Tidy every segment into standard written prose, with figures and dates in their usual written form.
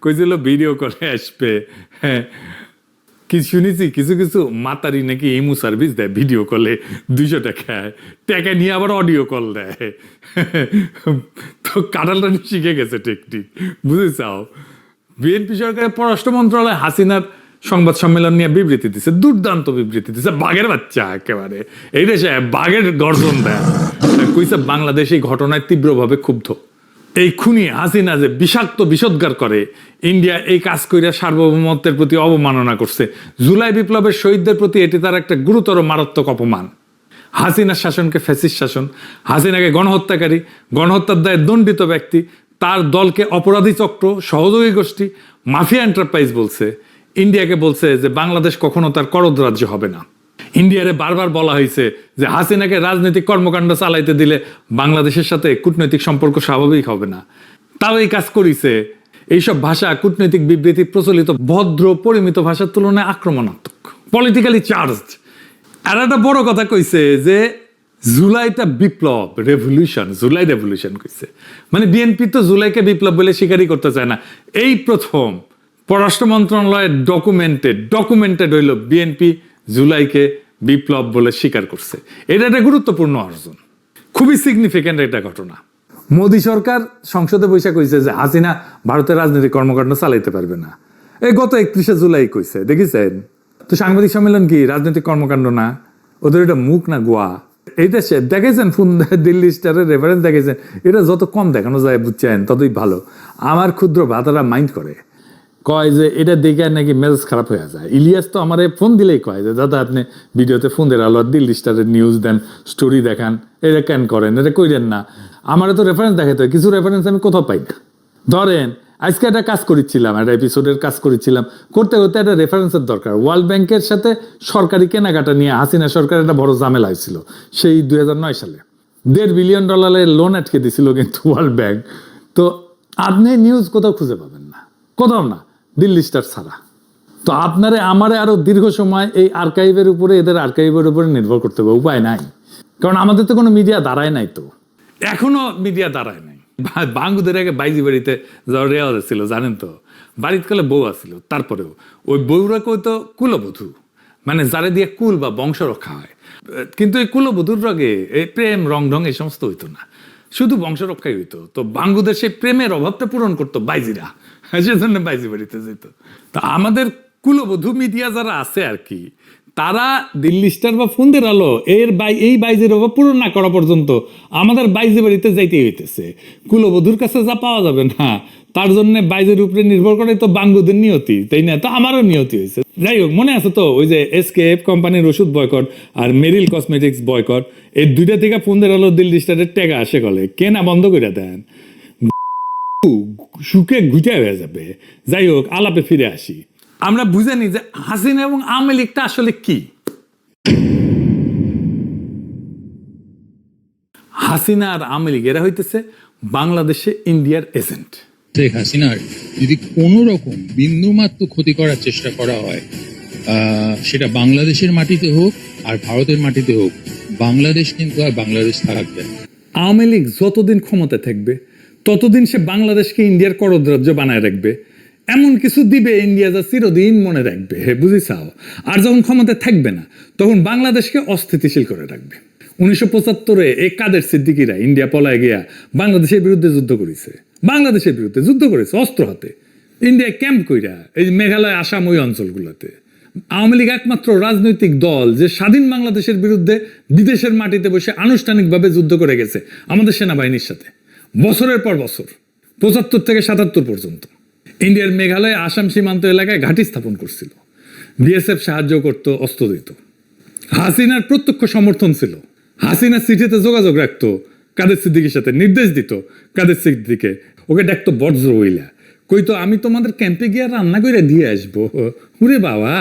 কইছিল ভিডিও করে আসবে। হ্যাঁ, কি শুনেছি কিছু কিছু মাতারি নাকি ইমু সার্ভিস দেয় ভিডিও কলে 200 টাকায়, টাকা নিয়ে আবার অডিও কল দেয়। তো কাঁঠালটা শিখে গেছে টেকনিক, বুঝেছাও। বিএনপি সরকারের পররাষ্ট্র মন্ত্রণালয় হাসিনার সংবাদ সম্মেলন নিয়ে বিবৃতি দিচ্ছে, দুর্দান্ত বিবৃতি দিচ্ছে, বাঘের বাচ্চা একেবারে। এই দেশে বাঘের গর্জন দেয়। কইছে বাংলাদেশ এই ঘটনায় তীব্রভাবে ক্ষুব্ধ। এই খুনি হাসিনা যে বিষাক্ত বিষোদ্গার করে, ইন্ডিয়া এই কাজ কইরা সার্বভৌমত্বের প্রতি অবমাননা করছে। জুলাই বিপ্লবের শহীদদের প্রতি এটি তার একটা গুরুতর মারাত্মক অপমান। হাসিনার শাসনকে ফ্যাসিস্ট শাসন, হাসিনাকে গণহত্যাকারী, গণহত্যার দায়ে দণ্ডিত ব্যক্তি, তার দলকে অপরাধী চক্র, সহযোগী গোষ্ঠী, মাফিয়া এন্টারপ্রাইজ বলছে। ইন্ডিয়াকে বলছে যে বাংলাদেশ কখনো তার করদ রাজ্য হবে না। ইন্ডিয়ারে বারবার বলা হয়েছে যে হাসিনাকে রাজনৈতিক কর্মকাণ্ড চালাইতে দিলে বাংলাদেশের সাথে কূটনৈতিক সম্পর্ক স্বাভাবিক হবে না। তাও এই কাজ করিছে। এইসব ভাষা কূটনৈতিক বিবৃতি প্রচলিত ভদ্র পরিমিত ভাষার তুলনায় আক্রমণাত্মক, পলিটিক্যালি চার্জড। আর একটা বড় কথা কইছে যে জুলাইটা বিপ্লব, রেভলিউশন, জুলাই রেভলিউশন কইছে। মানে বিএনপি তো জুলাইকে বিপ্লব বলে স্বীকারই করতে চায় না। এই প্রথম পররাষ্ট্র মন্ত্রণালয়ের ডকুমেন্টেড হইল বিএনপি জুলাইকে বিপ্লব বলে স্বীকার করছে। এটা একটা গুরুত্বপূর্ণ অর্জন, খুবই সিগনিফিক্যান্ট একটা ঘটনা। মোদী সরকার সংসদে বৈশাখ কইছে যে হাসিনা ভারতের রাজনৈতিক কর্মকাণ্ড চালাইতে পারবে না। এই গত 31শে জুলাই কইছে, দেখেছেন তো। সাংবাদিক সম্মেলন কি রাজনৈতিক কর্মকাণ্ড না? ওদের এটা মুখ না গোয়া। এইটা সে দেখেছেন, ফোন দিল্লি স্টারের রেফারেন্স দেখেছেন। এটা যত কম দেখানো যায় বুঝছেন ততই ভালো। আমার ক্ষুদ্র ভাতারা মাইন্ড করে, কয় যে এটা দেখে নাকি মেজাজ খারাপ হয়ে যায়। ইলিয়াস তো আমার ফোন দিলেই কয় যে দাদা আপনি ভিডিওতে ফোন দেন, আলো দিল্লি স্টারের নিউজ দেন, স্টোরি দেখান, এটা কেন করেন, এটা কইরেন না। আমার তো রেফারেন্স দেখাতে হয়, কিছু রেফারেন্স আমি কোথাও পাই না। ধরেন আজকে একটা কাজ করেছিলাম, একটা এপিসোডের কাজ করেছিলাম, করতে করতে একটা রেফারেন্সের দরকার। ওয়ার্ল্ড ব্যাংকের সাথে সরকারি কেনাকাটা নিয়ে হাসিনা সরকারের একটা বড় ঝামেলা হয়েছিল সেই 2009 সালে। $1.5 বিলিয়ন লোন আটকে দিছিল কিন্তু ওয়ার্ল্ড ব্যাংক। তো আপনি নিউজ কোথাও খুঁজে পাবেন না, কোথাও না, দিল্লি স্টার ছাড়া। তো আপনারে আমারে আরো দীর্ঘ সময় এই আর্কাইভের উপরে, এদের আর্কাইভের উপরে নির্ভর করতে হবে, উপায় নাই। কারণ আমাদের তো কোনো মিডিয়া দাঁড়ায় নাই, তো এখনো মিডিয়া দাঁড়ায় নাই। বাঙ্গুদের আগে বাইজি বাড়িতে যাওয়ার রেওয়াজ ছিল জানেন তো। বাড়িতে কালে বউ আসছিল, তারপরেও ওই বউরা কইতো কুলবধূ, মানে যারে দিয়ে কুল বা বংশ রক্ষা হয়। কিন্তু এই কুলবধূর রগে এই প্রেম রং ঢং এই সমস্ত হইতো না, শুধু বংশ রক্ষাই হইতো। তো বাঙ্গুদের সেই প্রেমের অভাবটা পূরণ করতো বাইজিরা, সেজন্য বাইজি বাড়িতে যেত। তা আমাদের কুলবধূ মিডিয়া যারা আছে আর কি, তারা দিল্লি স্টার বা ফোনদের আলো এই বাইজের অভাব পূরণ না করা পর্যন্ত আমাদের বাইজে বাড়িতে যাইতেই হইতেছে। কুলবধূর কাছে যা পাওয়া যাবে না, তার জন্য বাইজের উপরে নির্ভর করে তো বাঙ্গুদের নিয়তি, তাই না? তো আমারও নিয়তি হয়েছে। যাই হোক, মনে আছে তো ওই যে এসকেএফ কোম্পানির ওষুধ বয়কট আর মেরিল কসমেটিক্স বয়কট, এই দুইটা থেকে ফোনদের আলো দিল্লি স্টারের টেকা আসে গলে, কেনা বন্ধ করে দেন, সুখে ঘুচা হয়ে যাবে। যাই হোক, আলাপে ফিরে আসি। আমরা বুঝে নি যে হাসিনা এবং আওয়ামী লীগটা আসলে কি। হাসিনা আর আওয়ামী লীগ এরা হইতেছে বাংলাদেশে ইন্ডিয়ার এজেন্ট। শেখ হাসিনার যদি কোনো রকম বিন্দুমাত্র ক্ষতি করার চেষ্টা করা হয়, সেটা বাংলাদেশের মাটিতে হোক আর ভারতের মাটিতে হোক, বাংলাদেশ কিন্তু আর বাংলাদেশ থাকবে না। আওয়ামী লীগ যতদিন ক্ষমতায় থাকবে ততদিন সে বাংলাদেশকে ইন্ডিয়ার করদ রাজ্য বানায় রাখবে, এমন কিছু দিবে ইন্ডিয়া যা চিরদিন মনে রাখবে, বুঝেছাও। আর যখন ক্ষমতায় থাকবে না তখন বাংলাদেশকে অস্থিতিশীল করে রাখবে। 1975-এ এই কাদের সিদ্দিকিরা ইন্ডিয়া পলায় গিয়া বাংলাদেশের বিরুদ্ধে যুদ্ধ করেছে, অস্ত্র হাতে। ইন্ডিয়া ক্যাম্প কইরা এই মেঘালয়, আসাম, ওই অঞ্চলগুলোতে। আওয়ামী লীগ একমাত্র রাজনৈতিক দল যে স্বাধীন বাংলাদেশের বিরুদ্ধে বিদেশের মাটিতে বসে আনুষ্ঠানিকভাবে যুদ্ধ করে গেছে আমাদের সেনাবাহিনীর সাথে, বছরের পর বছর, 75 থেকে 77 পর্যন্ত। ইন্ডিয়ার মেঘালয়, আসাম সীমান্ত এলাকায় ঘাঁটি স্থাপন করছিল, বিএসএফ সাহায্য করত, অস্ত্র দিত। হাসিনার প্রত্যক্ষ সমর্থন ছিল। হাসিনা চিঠিতে যোগাযোগ রাখতো কাদের সিদ্দিকির সাথে, নির্দেশ দিত কাদের সিদ্দিকে, ওকে ডাকতো বজ্র হইলা, কইতো আমি তোমাদের ক্যাম্পে গিয়ে রান্না করে দিয়ে আসবো। উরে বাবা,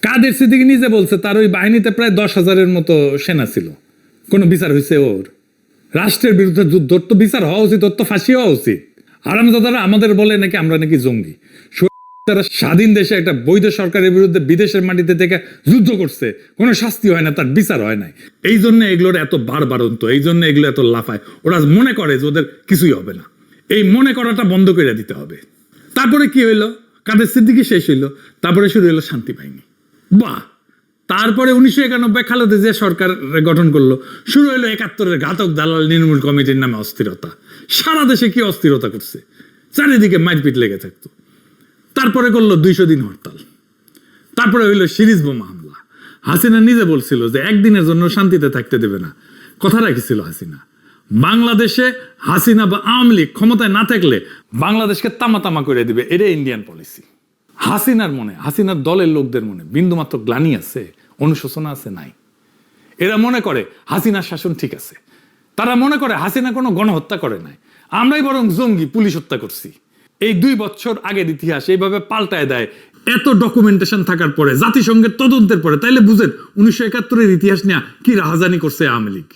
কাদের সিদ্দিকি নিজে বলছে তার ওই বাহিনীতে প্রায় 10,000-এর মতো সেনা ছিল। কোনো বিচার হয়েছে ওর? রাষ্ট্রের বিরুদ্ধে যুদ্ধ, তো বিচার হওয়া উচিত, ওর তো ফাঁসি হওয়া উচিত। আরামজাদারা আমাদের বলে নাকি আমরা নাকি জঙ্গি। তারা স্বাধীন দেশে একটা বৈধ সরকারের বিরুদ্ধে বিদেশের মাটিতে থেকে যুদ্ধ করছে, কোনো শাস্তি হয় না, তার বিচার হয় নাই। এই জন্য এগুলোর এত বাড়বাড়ন্ত, এই জন্য এগুলো এত লাফায়। ওরা মনে করে যে ওদের কিছুই হবে না। এই মনে করাটা বন্ধ করে দিতে হবে। তারপরে কি হইলো, কাদের সিদ্দিকি শেষ হইলো, তারপরে শুরু হলো শান্তি বাহিনী। বাহ, তারপরে 1991 খালেদা জিয়া সরকার গঠন করলো, শুরু হলো 71-এর ঘাতক দালাল নির্মূল কমিটির নামে অস্থিরতা। সারা দেশে কি অস্থিরতা করছে, চারিদিকে মারপিট লেগে থাকতো। তারপরে করলো 200 দিন হরতাল, তারপরে হইলো সিরিজ বোমা হামলা। হাসিনা নিজে বলছিল যে একদিনের জন্য শান্তিতে থাকতে দেবে না, কথা রাখিছিল হাসিনা। বাংলাদেশে হাসিনা বা আওয়ামী লীগ ক্ষমতায় না থাকলে বাংলাদেশকে তামা তামা করে দিবে, এটা ইন্ডিয়ান পলিসি। হাসিনার মনে, হাসিনার দলের লোকদের মনে বিন্দুমাত্র গ্লানি আছে, অনুশোচনা আছে? নাই। এরা মনে করে হাসিনার শাসন ঠিক আছে, তারা মনে করে হাসিনা কোনো গণহত্যা করে নাই, আমরাই বরং জঙ্গি পুলিশ হত্যা করছি। এই 2 বছর আগের ইতিহাস এইভাবে পাল্টায় দেয় এত ডকুমেন্টেশন থাকার পরে, জাতিসংঘের তদন্তের পরে। তাইলে বুঝেন 1971-এর ইতিহাস নিয়ে কি রাহাজানি করছে আওয়ামী লীগ।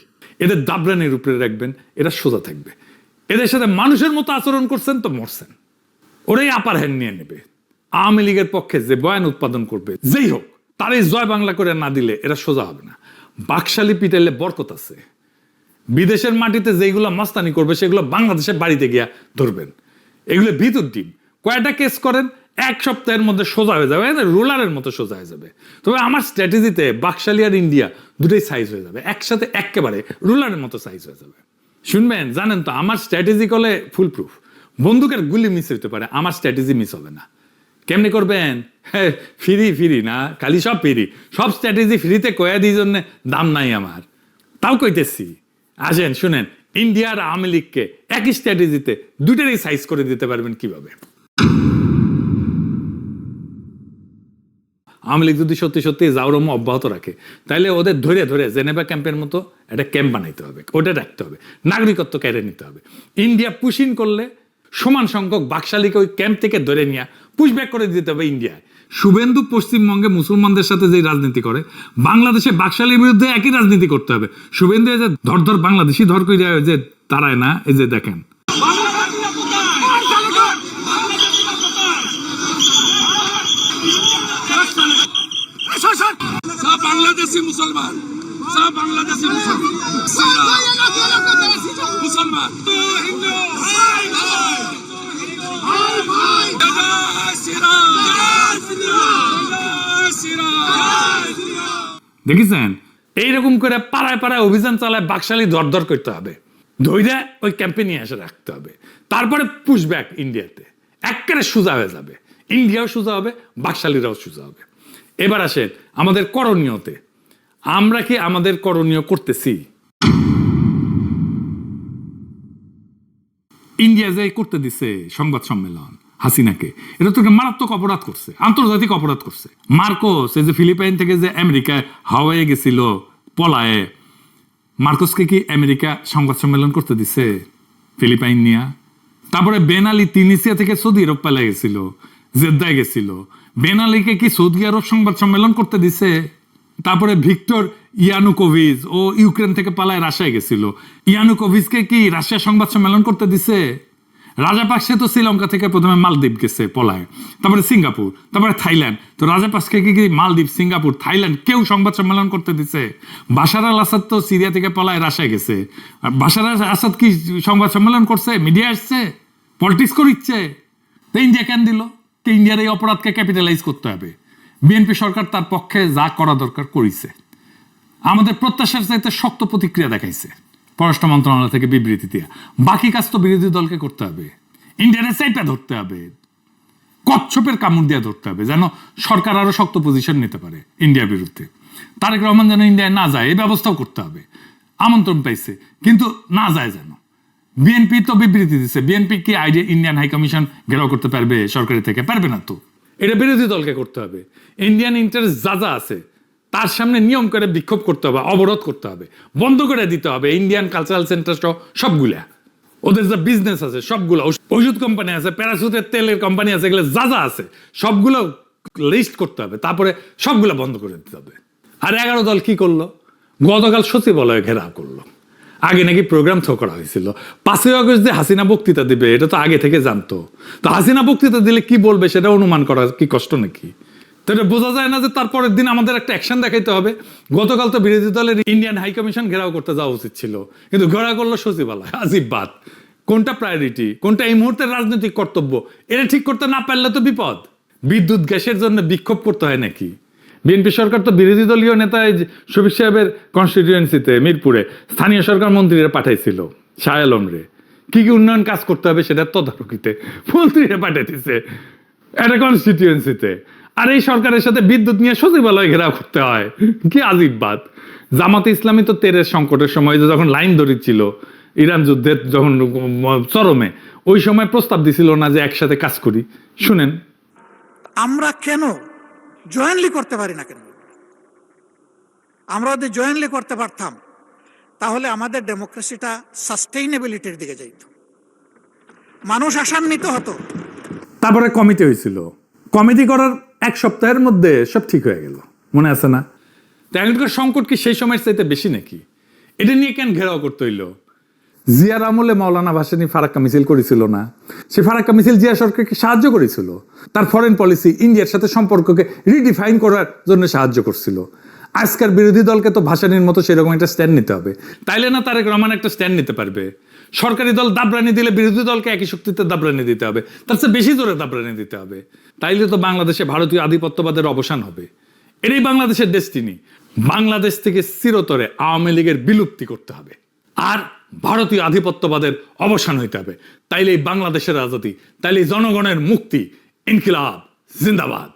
এদের দাবরানের উপরে রাখবেন, এরা সোজা থাকবে। এদের সাথে মানুষের মতো আচরণ করছেন তো মরছেন, ওরাই আপার হ্যান্ড নিয়ে নেবে। আওয়ামী লীগের পক্ষে যে বয়ান উৎপাদন করবে যেই হোক, তারই জয় বাংলা করে না দিলে এরা সোজা হবে না। বাকশালী পিটাইলে বরকত আছে। বিদেশের মাটিতে যেগুলো মাস্তানি করবে সেগুলো বাংলাদেশের বাড়িতে গিয়া ধরবেন। এগুলো ভিতর ডিম। কয়টা কেস করেন, 1 সপ্তাহের মধ্যে সোজা হয়ে যাবে, রোলারের মতো সোজা হয়ে যাবে। তবে আমার স্ট্র্যাটেজিতে বাকশালী আর ইন্ডিয়া দুটোই সাইজ হয়ে যাবে, একসাথে একেবারে রোলারের মতো সাইজ হয়ে যাবে। শুনবেন, জানেন তো আমার স্ট্র্যাটেজি করলে ফুল প্রুফ। বন্দুকের গুলি মিস হইতে পারে, আমার স্ট্র্যাটেজি মিস হবে না। কেমনি করবেন? হ্যাঁ, ফ্রি না, খালি সব ফ্রি, সব স্ট্র্যাটেজি ফ্রিতে কয়া দিই জন্য দাম নাই আমার। তাও কইতেছি, আসেন শুনেন, ইন্ডিয়া আর আওয়ামী লীগকে একই স্ট্র্যাটেজিতে দুটারই সাইজ করে দিতে পারবেন কিভাবে। আওয়ামী লীগ যদি সত্যি সত্যি জাউরম অব্যাহত রাখে, তাহলে ওদের ধরে ধরে জেনেভা ক্যাম্পের মতো একটা ক্যাম্প বানাইতে হবে, ওটা রাখতে হবে, নাগরিকত্ব কেড়ে নিতে হবে। ইন্ডিয়া পুশিন করলে সমান সংখ্যক বাকশালীকে ওই ক্যাম্প থেকে ধরে নিয়ে পুশব্যাক করে দিতে হবে ইন্ডিয়ায়। শুভেন্দু পশ্চিমবঙ্গে মুসলমানদের সাথে যে রাজনীতি করে, বাংলাদেশে বাকশালীর বিরুদ্ধে একই রাজনীতি করতে হবে। শুভেন্দু যে ধর বাংলাদেশি ধর করে যে তারায় না, এই যে দেখেন বাংলাদেশি মুসলমান, সব বাংলাদেশি মুসলমান, মুসলমান হিন্দু, দেখেছেন? এইরকম করে পাড়ায় পাড়ায় অভিযান চালায় বাকশালী দরদর করতে হবে, ধৈর্য ওই ক্যাম্পে নিয়ে এসে রাখতে হবে। তারপরে পুশব্যাক ইন্ডিয়াতে একেবারে সোজা হয়ে যাবে, ইন্ডিয়াও সোজা হবে, বাকশালীরাও সোজা হবে। এবার আসেন আমাদের করণীয়তে, আমরা কি আমাদের করণীয় করতেছি? ইন্ডিয়া যে করতে দিছে সংবাদ সম্মেলন হাসিনাকে, এটা তো মারাত্মক অপরাধ করছে, আন্তর্জাতিক অপরাধ করছে। মার্কোস এই যে ফিলিপাইন থেকে যে আমেরিকায় হাওয়াইয়ে গেছিল পলায়ে, মার্কোসকে কি আমেরিকা সংবাদ সম্মেলন করতে দিছে ফিলিপাইন নিয়া? তারপরে বেন আলী তিউনিসিয়া থেকে সৌদি আরব পালিয়ে গেছিল, জেদ্দায় গেছিল, বেন আলীকে কি সৌদি আরব সংবাদ সম্মেলন করতে দিছে? তারপরে ভিক্টর ইয়ানুকোভিচ ও ইউক্রেন থেকে পালায় রাশিয়ায় গেছিল, ইয়ানুকোভিচকে কি রাশিয়া সংবাদ সম্মেলন করতে দিছে? রাজাপাকসে তো শ্রীলঙ্কা থেকে প্রথমে মালদ্বীপ গেছে পলায়, তারপরে সিঙ্গাপুর, তারপরে থাইল্যান্ড। তো রাজাপাকসকে কি মালদ্বীপ, সিঙ্গাপুর, থাইল্যান্ড কেউ সংবাদ সম্মেলন করতে দিছে? বাশার আল আসাদ তো সিরিয়া থেকে পলায় রাশিয়ায় গেছে, আর বাশার আল আসাদ কি সংবাদ সম্মেলন করছে? মিডিয়া আসছে, পলিটিক্স করিচ্ছে? তো ইন্ডিয়া কেন দিল? তো ইন্ডিয়ার এই অপরাধকে ক্যাপিটালাইজ করতে হবে। বিএনপি সরকার তার পক্ষে যা করা দরকার করেছে, আমাদের প্রত্যাশার চাইতে শক্ত প্রতিক্রিয়া দেখাইছে পররাষ্ট্র মন্ত্রণালয় থেকে বিবৃতি দিয়ে। বাকি কাজ তো বিরোধী দলকে করতে হবে, ইন্ডিয়ার চাইপা ধরতে হবে, কচ্ছপের কামড় দিয়ে ধরতে হবে, যেন সরকার আরো শক্ত পজিশন নিতে পারে ইন্ডিয়ার বিরুদ্ধে। তারেক রহমান যেন ইন্ডিয়ায় না যায় এই ব্যবস্থাও করতে হবে। আমন্ত্রণ পাইছে কিন্তু না যায় যেন। বিএনপি তো বিবৃতি দিচ্ছে, বিএনপি কি আইডিয়া ইন্ডিয়ান হাই কমিশন ঘেরাও করতে পারবে সরকারি থেকে? পারবে না তো, এটা বিরোধী দলকে করতে হবে। ইন্ডিয়ান ইন্টারেস্ট যা যা আছে তার সামনে নিয়ম করে বিক্ষোভ করতে হবে, অবরোধ করতে হবে, বন্ধ করে দিতে হবে ইন্ডিয়ান কালচারাল সেন্টার সবগুলা। ওদের যা বিজনেস আছে সবগুলো, ওষুধ কোম্পানি আছে, প্যারাসুটের তেলের কোম্পানি আছে, এগুলো যা যা আছে সবগুলো লিস্ট করতে হবে, তারপরে সবগুলো বন্ধ করে দিতে হবে। আর 11 দল কি করলো? গতকাল সচিবালয় ঘেরাও করলো। আগে নাকি প্রোগ্রাম থ্রো করা হয়েছিল 5ই আগস্ট যে হাসিনা বক্তৃতা দিবে, এটা তো আগে থেকে জানতো। তো হাসিনা বক্তৃতা দিলে কি বলবে সেটা অনুমান করা কি কষ্ট নাকি? তো এটা বোঝা যায় না যে তারপরের দিন আমাদের একটা অ্যাকশন দেখাইতে হবে? গতকাল তো বিরোধী দলের ইন্ডিয়ান হাই কমিশন ঘেরাও করতে যাওয়া উচিত ছিল, কিন্তু ঘেরাও করলো সচিবালয়। আজিব বাত। কোনটা প্রায়োরিটি, কোনটা এই মুহূর্তের রাজনৈতিক কর্তব্য, এটা ঠিক করতে না পারলে তো বিপদ। বিদ্যুৎ গ্যাসের জন্য বিক্ষোভ করতে হয় নাকি? বিএনপি সরকার তো বিরোধী দলীয় নেতা শফিক সাহেবের কনস্টিটিউয়েন্সিতে মিরপুরে স্থানীয় সরকার মন্ত্রীরা পাঠাইছিল, শাহ আলমরে। কি কি উন্নয়ন কাজ করতে হবে সেটা তদারকিতে মন্ত্রীরা পাঠাইতেছে একটা কনস্টিটিউয়েন্সিতে। আর এই সরকারের সাথে বিদ্যুৎ নিয়ে সচিবালয় ঘেরাও করতে হয়, কি আজীব বাত। জামাতে ইসলামী তো তেরের সংকটের সময় যখন লাইন ধরেছিল ইরান যুদ্ধের যখন চরমে, ওই সময় প্রস্তাব দিছিল না যে একসাথে কাজ করি? শুনেন, আমরা কেন জয়েন্টলি করতে পারি না কেন? আমরা যদি জয়েন্টলি করতে পারতাম তাহলে আমাদের ডেমোক্রেসিটা সাস্টেইনেবিলিটির দিকে যাইত, মানুষ আশান্বিত হতো। তারপরে কমিটি হয়েছিল, কমিটি করার এক সপ্তাহের মধ্যে সব ঠিক হয়ে গেল, মনে আছে না? তো এখনকার সংকট কি সেই সময়ের চাইতে বেশি নাকি? এটা নিয়ে কেন ঘেরাও করতে হইলো? জিয়ার আমলে মাওলানা ভাসানী ফারাক্কা মিছিল করেছিল না? সে ফারাক্কা মিছিল জিয়া সরকারকে সাহায্য করেছিল, তার ফরেন পলিসি ইন্ডিয়ার সাথে সম্পর্ককে রিডিফাইন করার জন্য সাহায্য করছিল। আজকের বিরোধী দলকে তো ভাসানীর মতো সেরকম একটা স্ট্যান্ড নিতে হবে, তাইলে না তারেক রহমান একটা স্ট্যান্ড নিতে পারবে। সরকারি দল দাবরানি দিলে বিরোধী দলকে একই শক্তিতে দাবরানি দিতে হবে, তার চেয়ে বেশি জোরে দাবরানি দিতে হবে। তাইলে তো বাংলাদেশে ভারতীয় আধিপত্যবাদের অবসান হবে। এটাই বাংলাদেশের ডেস্টিনি। বাংলাদেশ থেকে চিরতরে আওয়ামী লীগের বিলুপ্তি করতে হবে আর ভারতীয় আধিপত্যবাদের অবসান হইতে হবে। তাইলে বাংলাদেশের আজাদী, তাইলে জনগণের মুক্তি। ইনকিলাব জিন্দাবাদ।